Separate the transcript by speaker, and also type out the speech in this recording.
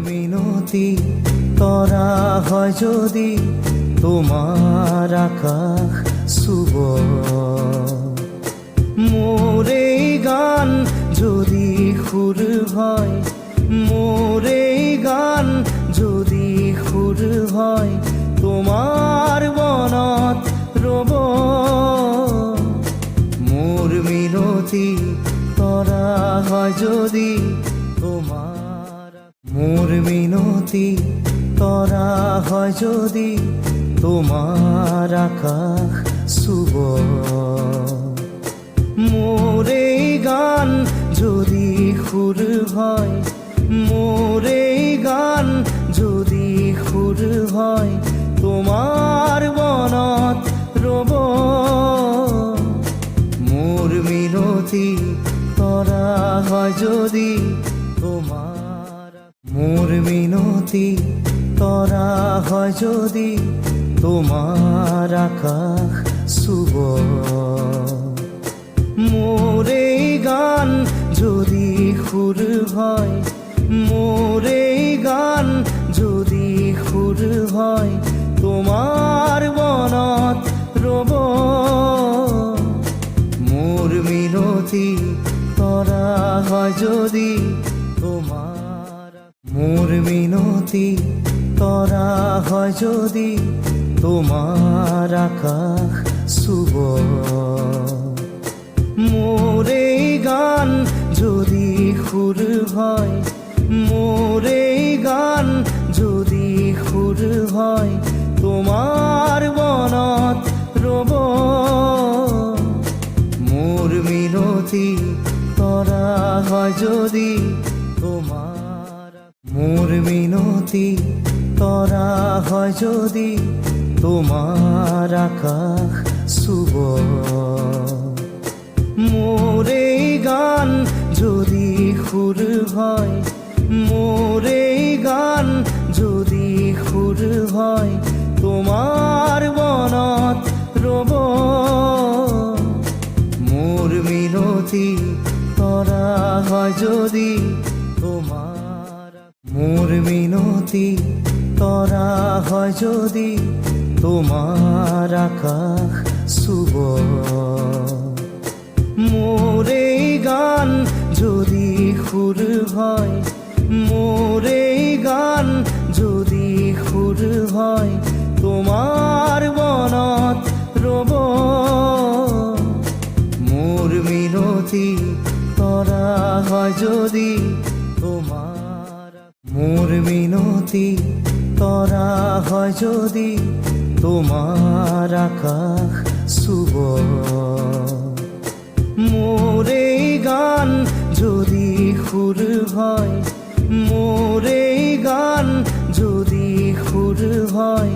Speaker 1: মিনতি করা হয় যদি তোমার আকাশ শুভ, মোর এই গান যদি সুর হয়, মোর এই গান যদি সুর হয়, তোমার বনত রব। মোর মিনতি করা হয় যদি তোমার, মোর মিনতি করা হয় যদি তোমার আকাশ শুভ, মোর এই গান যদি সুর হয়, মোর এই গান যদি সুর হয়, তোমার বনত রব। মোর মিনতি করা হয় যদি তোমার, মোর মিনতি করা হয় যদি তোমার আকাশ শুভ, মোর এই গান যদি সুর হয়, মোর এই গান যদি সুর হয়, তোমার বনত রব। মোর মিনতি করা হয় যদি তোমার, মোর মিনতি করা হয় যদি তোমার আকাশ শুভ, মোর এই গান যদি সুর হয়, মোর এই গান যদি সুর হয়, তোমার বনত রব। মোর মিনতি করা হয় যদি তোমার, মোর মিনতি করা হয় যদি তোমার আকাশ শুভ, মোর এই গান যদি সুর হয়, মোর এই গান যদি সুর হয়, তোমার বনত রব। মোর মিনতি করা হয় যদি তোমার, মোর মিনতি করা হয় যদি তোমার আকাশ শুভ, মোর এই গান যদি সুর হয়, মোর এই গান যদি সুর হয়, তোমার বনত রব। মোর মিনতি করা হয় যদি তোমার, মোর মিনতি করা হয় যদি তোমার আকাশ শুভ, মোর এই গান যদি সুর হয়, মোর এই গান যদি সুর হয়,